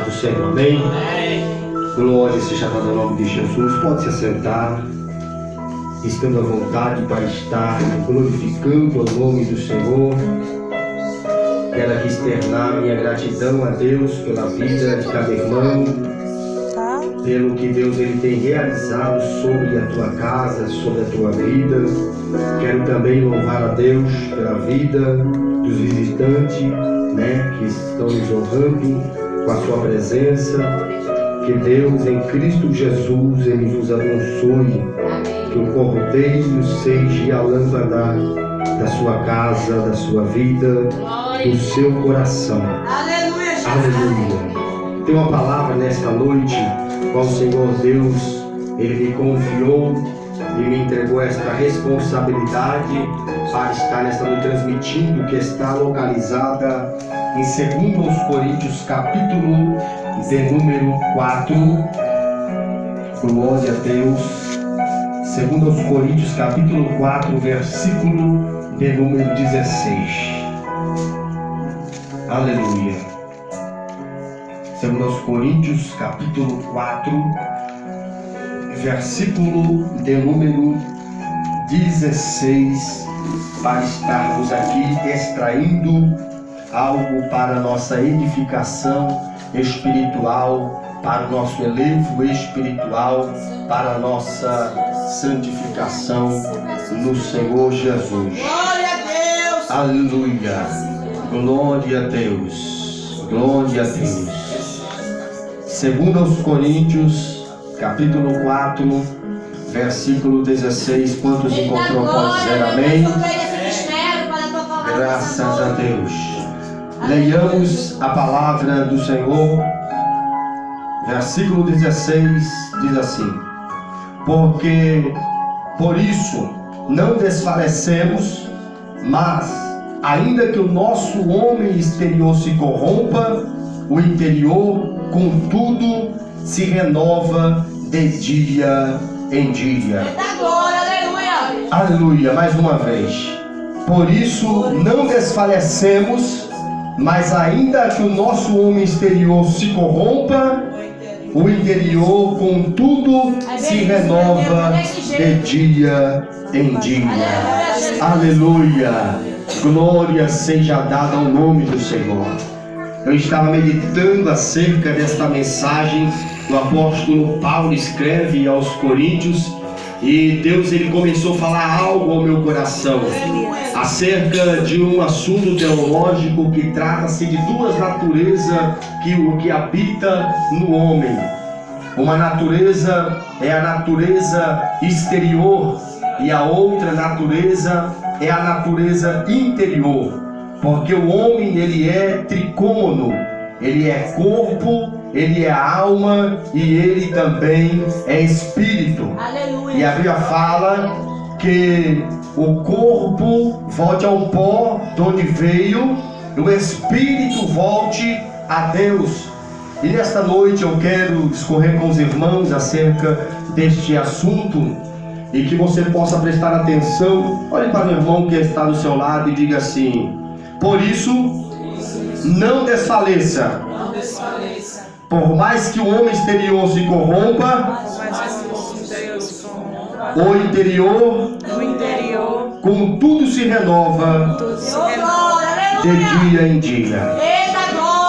paz do Senhor, amém? Glória seja dada ao nome de Jesus. Pode se assentar, estando à vontade para estar glorificando o nome do Senhor. Quero aqui externar minha gratidão a Deus pela vida de cada irmão, pelo que Deus ele tem realizado sobre a tua casa, sobre a tua vida. Quero também louvar a Deus pela vida dos visitantes, que estão nos honrando com a sua presença. Que Deus em Cristo Jesus ele vos abençoe, que o cordeiro seja a lâmpada da sua casa, da sua vida, do seu coração. Aleluia, Jesus. Aleluia. Tem uma palavra nesta noite, qual o Senhor Deus ele me confiou e me entregou esta responsabilidade para estar nesta noite transmitindo, que está localizada em 2 Coríntios capítulo de número 4. Glória a Deus. 2 Coríntios capítulo 4, versículo de número 16. Aleluia. 2 Coríntios capítulo 4, versículo de número 16, para estarmos aqui extraindo algo para a nossa edificação espiritual, para o nosso elevo espiritual, para a nossa santificação no Senhor Jesus. Glória a Deus. Aleluia. Glória a Deus. Glória a Deus. 2 Coríntios capítulo 4, versículo 16. Quantos encontrou pode dizer amém? Graças a Deus. Leiamos a palavra do Senhor. Versículo 16 diz assim: porque por isso não desfalecemos, mas ainda que o nosso homem exterior se corrompa, o interior contudo se renova de dia em dia. Aleluia. Aleluia. Mais uma vez. Por isso não desfalecemos, mas ainda que o nosso homem exterior se corrompa, o interior contudo se renova de dia em dia. Aleluia. Glória seja dada ao nome do Senhor. Eu estava meditando acerca desta mensagem que o apóstolo Paulo escreve aos Coríntios, e Deus ele começou a falar algo ao meu coração acerca de um assunto teológico que trata-se de duas naturezas que habita no homem. Uma natureza é a natureza exterior e a outra natureza é a natureza interior, porque o homem ele é tricômono, ele é corpo, ele é alma e ele também é espírito. Aleluia. E a Bíblia fala que o corpo volte ao pó de onde veio, e o espírito volte a Deus. E nesta noite eu quero discorrer com os irmãos acerca deste assunto, e que você possa prestar atenção. Olhe para o irmão que está do seu lado e diga assim: por isso não desfaleça. Por mais que o homem exterior se corrompa, o interior contudo se renova de dia em dia.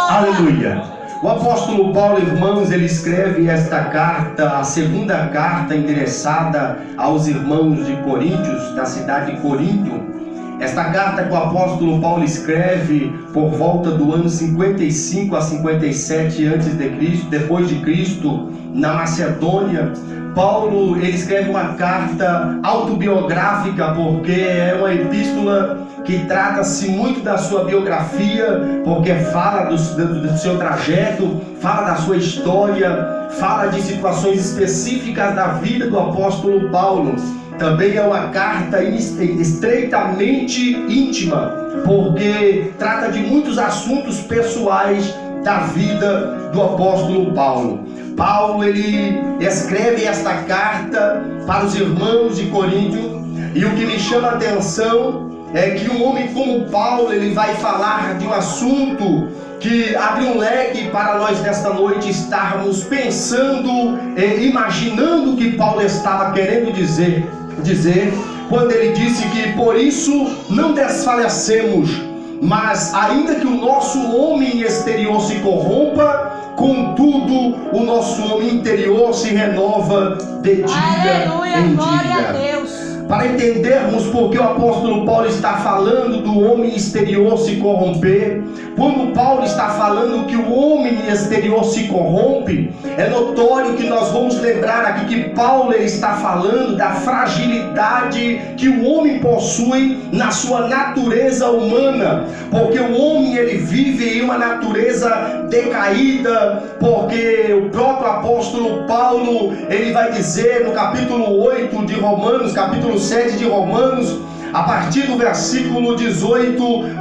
Aleluia. O apóstolo Paulo, irmãos, ele escreve esta carta, a segunda carta endereçada aos irmãos de Coríntios, da cidade de Corinto. Esta carta que o apóstolo Paulo escreve por volta do ano 55 a 57 a.C., depois de Cristo, na Macedônia. Paulo ele escreve uma carta autobiográfica, porque é uma epístola que trata-se muito da sua biografia, porque fala do seu trajeto, fala da sua história, fala de situações específicas da vida do apóstolo Paulo. Também é uma carta estreitamente íntima, porque trata de muitos assuntos pessoais da vida do apóstolo Paulo. Paulo ele escreve esta carta para os irmãos de Corinto, e o que me chama a atenção é que um homem como Paulo ele vai falar de um assunto que abre um leque para nós nesta noite estarmos pensando, imaginando o que Paulo estava querendo dizer, quando ele disse que por isso não desfalecemos, mas ainda que o nosso homem exterior se corrompa, contudo o nosso homem interior se renova de dia em dia. Para entendermos por que o apóstolo Paulo está falando do homem exterior se corromper, quando Paulo está falando que o homem exterior se corrompe, é notório que nós vamos lembrar aqui que Paulo está falando da fragilidade que o homem possui na sua natureza humana, porque o homem ele vive em uma natureza decaída, porque o próprio apóstolo Paulo ele vai dizer no capítulo 8 de Romanos, capítulo 7 de Romanos, a partir do versículo 18,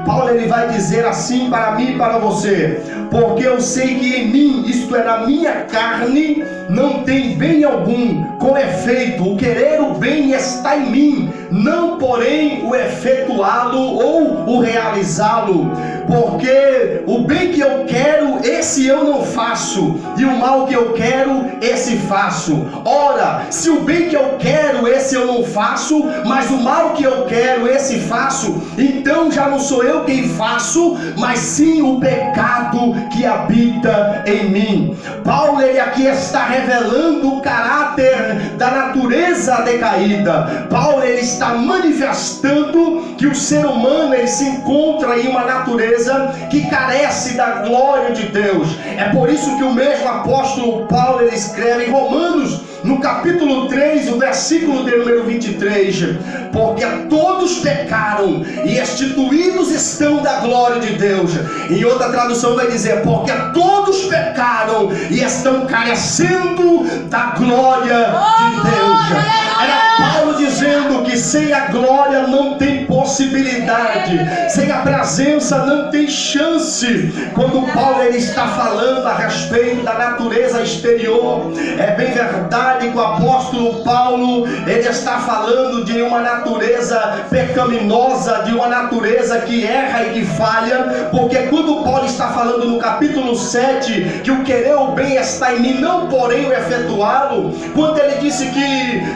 Paulo ele vai dizer assim para mim e para você: porque eu sei que em mim, isto é, na minha carne, não tem bem algum, com efeito, o querer o bem está em mim, não porém o efetuá-lo ou o realizá-lo, porque o bem que eu quero, esse eu não faço, e o mal que eu quero, esse faço. Ora, se o bem que eu quero, esse eu não faço, mas o mal que eu quero, esse faço, então já não sou eu quem faço, mas sim o pecado que habita em mim. Paulo ele aqui está revelando o caráter da natureza decaída. Paulo ele está manifestando que o ser humano ele se encontra em uma natureza que carece da glória de Deus. É por isso que o mesmo apóstolo Paulo ele escreve em Romanos, no capítulo 3, o versículo de número 23, porque todos pecaram e destituídos estão da glória de Deus. Em outra tradução vai dizer, porque todos pecaram e estão carecendo da glória de Deus. Era Paulo dizendo que sem a glória não tem possibilidade, sem a presença não tem chance. Quando Paulo ele está falando a respeito da natureza exterior, é bem verdade que o apóstolo Paulo ele está falando de uma natureza pecaminosa, de uma natureza que erra e que falha, porque quando Paulo está falando no capítulo 7 que o querer o bem está em mim, não porém o efetuá-lo, quando ele disse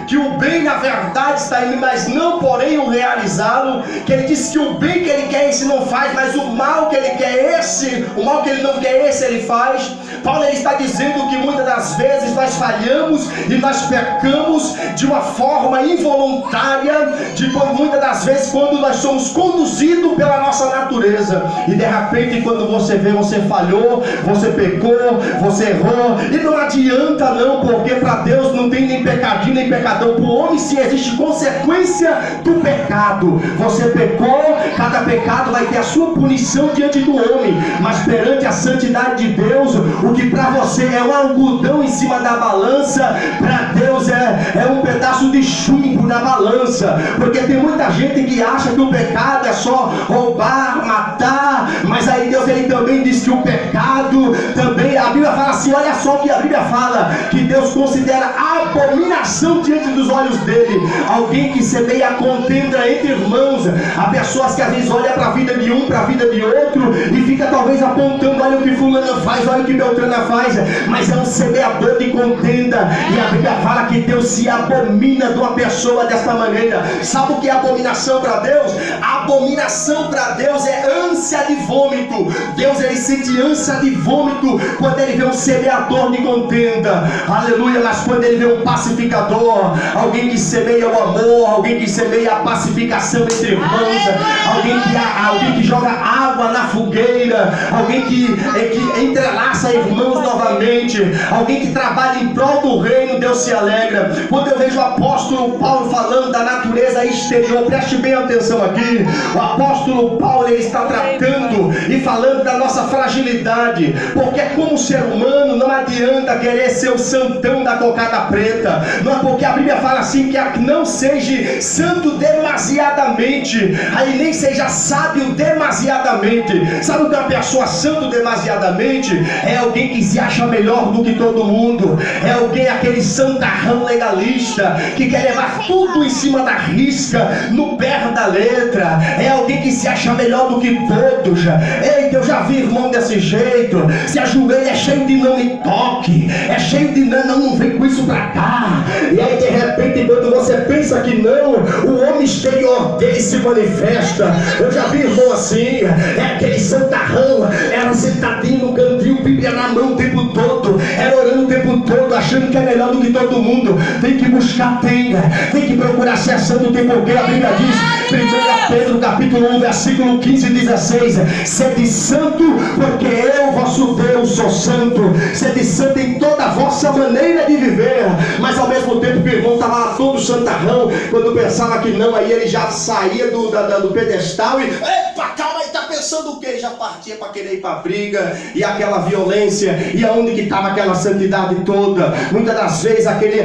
que o bem na verdade está em mim, mas não porém o realizá-lo, que ele disse que o bem que ele quer esse não faz, mas o mal que ele quer esse, o mal que ele não quer esse ele faz. Paulo ele está dizendo que muitas das vezes nós falhamos e nós pecamos de uma forma involuntária, muitas das vezes quando nós somos conduzidos pela nossa natureza, e de repente quando você vê, você falhou, você pecou, você errou, e não adianta não, porque para Deus não tem nem pecadinho nem pecadão. Para o homem sim existe consequência do pecado. Você pecou, cada pecado vai ter a sua punição diante do homem, mas perante a santidade de Deus, o que para você é um algodão em cima da balança, para Deus é um pedaço de chumbo na balança. Porque tem muita gente que acha que o pecado é só roubar, matar, mas aí Deus ele também diz que o pecado também, a Bíblia fala assim, olha só o que a Bíblia fala, que Deus considera abominação diante dos olhos dele alguém que semeia contenda entre irmãos. Há pessoas que às vezes olham para a vida de um, para a vida de outro, e fica talvez apontando, olha o que fulano faz, olha o que Beltrana faz, mas é um semeador de contenda. E a Bíblia fala que Deus se abomina de uma pessoa desta maneira. Sabe o que é abominação para Deus? A abominação para Deus é ânsia de vômito. Deus ele sente ânsia de vômito quando ele vê um semeador de contenda, aleluia. Mas quando ele vê um pacificador, alguém que semeia o amor, alguém que semeia a pacificação entre irmãos, alguém que joga água na fogueira, alguém que entrelaça irmãos novamente, alguém que trabalha em prol do reino, Deus se alegra. Quando eu vejo o apóstolo Paulo falando da natureza exterior, preste bem atenção aqui, o apóstolo Paulo ele está tratando e falando da nossa fragilidade, porque como ser humano não adianta querer ser o santão da cocada preta, não é porque a Bíblia fala assim que não seja santo demasiadamente, aí nem seja sábio demasiadamente. Sabe o que é uma pessoa santo demasiadamente? É alguém que se acha melhor do que todo mundo, é alguém, aquele santarrão legalista que quer levar tudo em cima da risca, no pé da letra, é alguém que se acha melhor do que todos, dedos. Eita, eu já vi irmão desse jeito. Se ajoelha, é cheio de não me toque, é cheio de não vem com isso pra cá. E aí de repente, quando você pensa que não, o homem exterior dele se manifesta. Eu já vi irmão assim, é aquele santarrão, era sentadinho no cantinho, Bíblia na mão o tempo todo, era orando o tempo todo, achando que é melhor do que todo mundo. Tem que buscar, tem que procurar ser santo, tem porque a Bíblia diz, 1 Pedro capítulo 1 versículo 15 e 16, sede santo porque eu, vosso Deus, sou santo. Sede santo em toda a vossa maneira de viver. Mas ao mesmo tempo que o irmão estava lá todo santarrão, quando pensava que não, aí ele já saía do pedestal e epa, calma aí, tá pensando o quê? Já partia para querer ir para briga, e aquela violência. E aonde que estava aquela santidade toda? Muitas das vezes aquele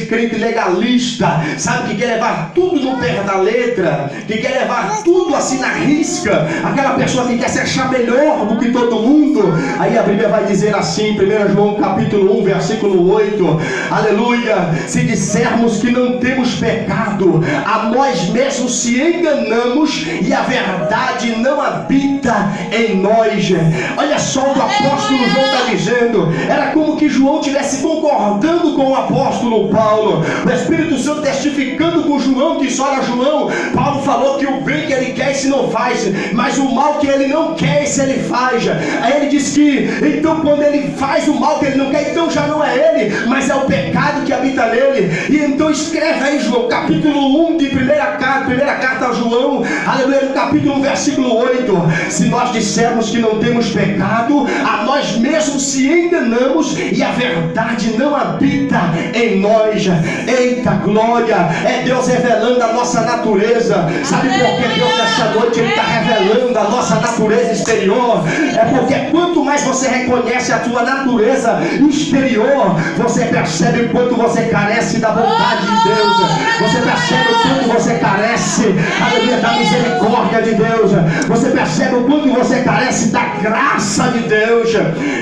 crente legalista, sabe, que quer levar tudo no pé da letra, que quer levar tudo assim na risca, aquela pessoa que quer se achar melhor do que todo mundo. Aí a Bíblia vai dizer assim, 1 João capítulo 1 versículo 8, aleluia, se dissermos que não temos pecado, a nós mesmos se enganamos e a verdade não habita em nós. Olha só o que o apóstolo João está dizendo. Era como que João estivesse concordando com o apóstolo Paulo, o Espírito Santo testificando com João, disse, olha João, Paulo falou que o bem que ele quer esse não faz, mas o mal que ele não quer esse ele faz. Aí ele diz que então quando ele faz o mal que ele não quer, então já não é ele, mas é o pecado que habita nele. E então escreve aí João capítulo 1 de primeira carta a João, aleluia, no capítulo 1 versículo 8, se nós dissermos que não temos pecado, a nós mesmos se enganamos e a verdade não habita em nós. Eita glória, é Deus revelando a nossa natureza. Sabe por que Deus nessa noite Ele está revelando a nossa natureza exterior? É porque quanto mais você reconhece a tua natureza exterior, você percebe o quanto você carece da vontade de Deus, você percebe o quanto você carece, aleluia, da misericórdia de Deus, você percebe o quanto você carece da graça de Deus.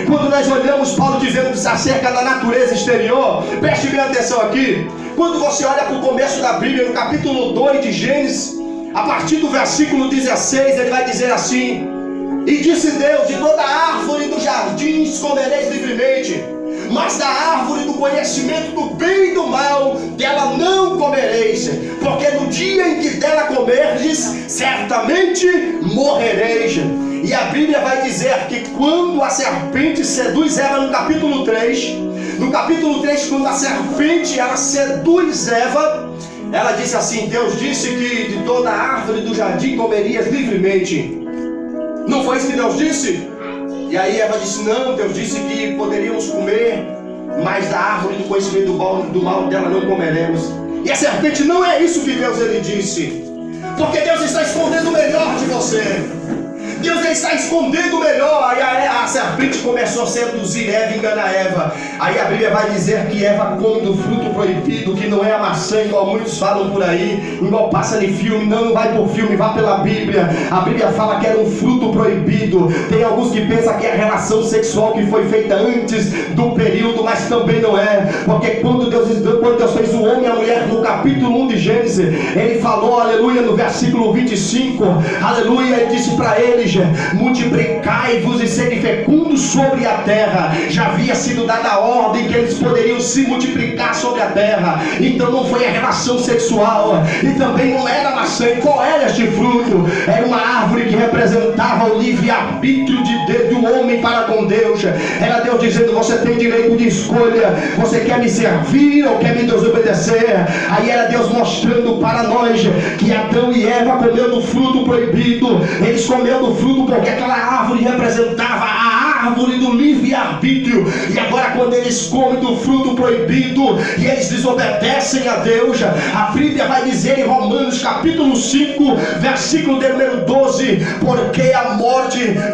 Quando nós olhamos Paulo dizendo acerca da natureza exterior, preste bem atenção aqui. Quando você olha para o começo da Bíblia, no capítulo 2 de Gênesis, a partir do versículo 16, ele vai dizer assim: e disse Deus, de toda árvore dos jardins comereis livremente, mas da árvore do conhecimento do bem e do mal, dela não comereis, porque no dia em que dela comerdes, certamente morrereis. E a Bíblia vai dizer que quando a serpente seduz Eva no capítulo 3, quando a serpente ela seduz Eva, ela disse assim, Deus disse que de toda árvore do jardim comerias livremente. Não foi isso que Deus disse? E aí Eva disse, não, Deus disse que poderíamos comer, mas da árvore do conhecimento do mal dela não comeremos. E a serpente, não é isso que Deus ele disse, porque Deus está escondendo o melhor de você. Deus está escondendo o melhor. Aí a serpente começou a seduzir Eva, enganar Eva. Aí a Bíblia vai dizer que Eva come do fruto proibido, que não é a maçã, igual muitos falam por aí, igual passa de filme. Não vai por filme, vá pela Bíblia. A Bíblia fala que era um fruto proibido. Tem alguns que pensam que é a relação sexual que foi feita antes do período, mas também não é. Porque quando Deus fez o homem e a mulher, no capítulo 1 de Gênesis, Ele falou, aleluia, no versículo 25, aleluia, Ele disse para eles, multiplicai-vos e sede fecundos sobre a terra. Já havia sido dada a ordem que eles poderiam se multiplicar sobre a terra. Então não foi a relação sexual, e também não era a maçã. E qual era este fruto? Era uma árvore que representava o livre-arbítrio do homem para com Deus. Era Deus dizendo, você tem direito de escolha, você quer me servir ou quer me desobedecer? Aí era Deus mostrando para nós que Adão e Eva comeu do fruto proibido. Eles comeram do fruto porque aquela árvore representava a árvore do livre-arbítrio. E agora quando eles comem do fruto proibido e eles desobedecem a Deus, a Bíblia vai dizer em Romanos capítulo 5 versículo de número 12,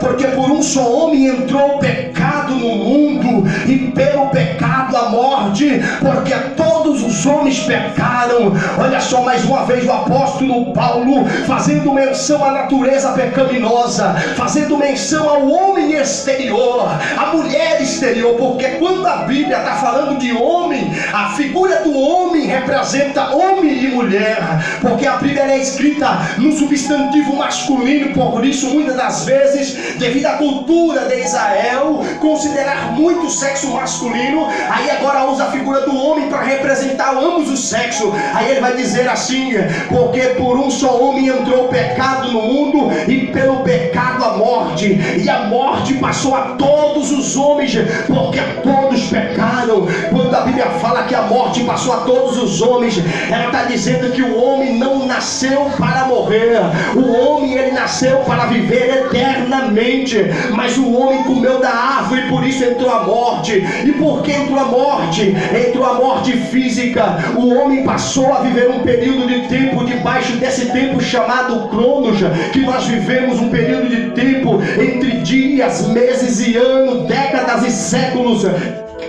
porque por um só homem entrou o pecado no mundo, e pelo pecado a morte, porque todos os homens pecaram. Olha só, mais uma vez o apóstolo Paulo fazendo menção à natureza pecaminosa, fazendo menção ao homem exterior, a mulher exterior, exterior, porque quando a Bíblia está falando de homem, a figura do homem representa homem e mulher, porque a Bíblia é escrita no substantivo masculino. Por isso, muitas das vezes, devido à cultura de Israel considerar muito o sexo masculino, aí agora usa a figura do homem para representar ambos os sexos. Aí ele vai dizer assim: porque por um só homem entrou o pecado no mundo, e pelo pecado a morte, e a morte passou a todos os homens, porque todos pecaram. Quando a Bíblia fala que a morte passou a todos os homens, ela está dizendo que o homem não nasceu para morrer. O homem, ele nasceu para viver eternamente, mas o homem comeu da árvore, por isso entrou a morte. E por que entrou a morte? Entrou a morte física. O homem passou a viver um período de tempo debaixo desse tempo chamado Cronos, que nós vivemos um período de tempo entre dias, meses e anos, décadas e séculos.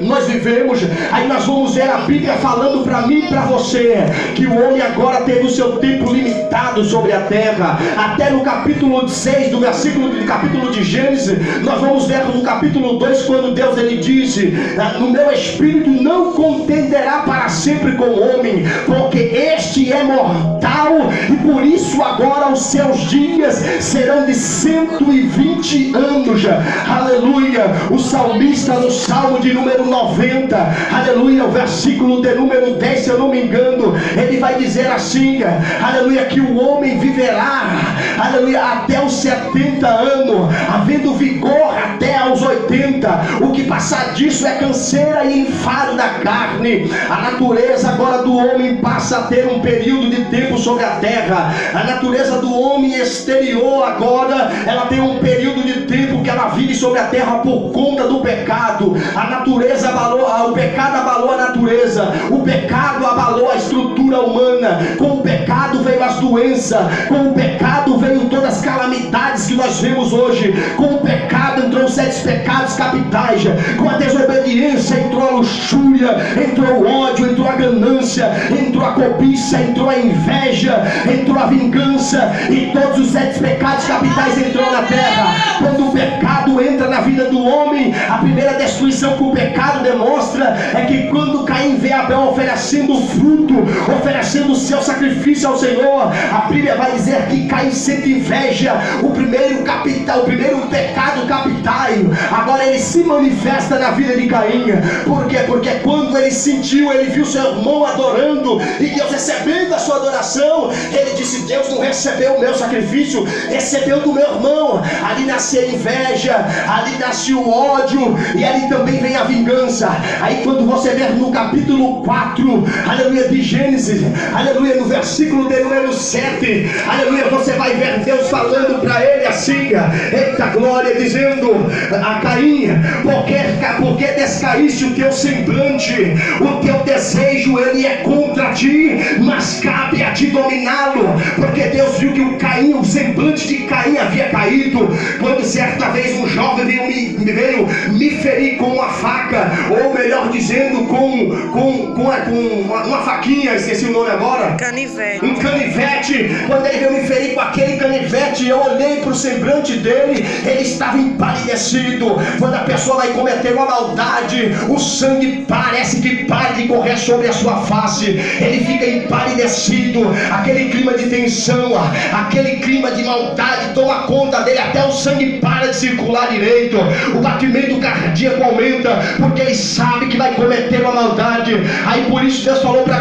Nós vivemos, aí nós vamos ver a Bíblia falando para mim e para você que o homem agora teve o seu tempo limitado sobre a terra. Até no capítulo 6 do capítulo de Gênesis, nós vamos ver no capítulo 2, quando Deus ele disse: no meu espírito não contenderá para sempre com o homem, porque este é mortal, e por isso agora os seus dias serão de 120 anos. Aleluia. O salmista, no salmo de número 90, aleluia, o versículo de número 10, se eu não me engano, ele vai dizer assim, aleluia, que o homem viverá, aleluia, até os 70 anos, havendo vigor até aos 80. O que passar disso é canseira e enfado da carne. A natureza agora do homem passa a ter um período de tempo sobre a terra. A natureza do homem exterior agora, ela tem um período de tempo que ela vive sobre a terra por conta do pecado. A natureza o pecado abalou a natureza, o pecado abalou a estrutura humana. Com o pecado veio as doenças, com o pecado veio todas as calamidades que nós vemos hoje. Com o pecado entrou os 7 pecados capitais, com a desobediência entrou a luxúria, entrou o ódio, entrou a ganância, entrou a cobiça, entrou a inveja, entrou a vingança, e todos os 7 pecados capitais entrou na terra. Quando o pecado entra na vida do homem, a primeira destruição que o pecado demonstra é que quando Caim vê Abel oferecendo fruto, oferecendo o seu sacrifício ao Senhor, a Bíblia vai dizer que Caim sente inveja. O primeiro pecado capital, agora ele se manifesta na vida de Caim. Por quê? Porque quando ele viu seu irmão adorando e Deus recebendo a sua adoração, ele disse: Deus não recebeu o meu sacrifício, recebeu do meu irmão. Ali nasce a inveja, ali nasce o ódio, e ali também vem a vingança. Aí quando você ver no capítulo 4, aleluia, de Gênesis, aleluia, no versículo de número 7, aleluia, você vai ver Deus falando para ele assim: eita glória, dizendo a Caim: porque descaíste o teu semblante, o teu desejo ele é contra ti, mas cabe a ti dominá-lo. Porque Deus viu que o semblante de Caim havia caído, quando certa vez um jovem veio me ferir com uma faca, ou melhor dizendo, com uma faquinha, esqueci o nome agora, Canivete. Um canivete. Quando ele veio me ferir com aquele canivete, eu olhei para o semblante dele, ele estava empalidecido. Quando a pessoa vai cometer uma maldade, o sangue parece que para de correr sobre a sua face, ele fica empalidecido. Aquele clima de tensão, aquele clima de maldade toma conta dele, até o sangue para de circular direito, o batimento cardíaco aumenta, porque ele sabe que vai cometer uma maldade. Aí por isso Deus falou para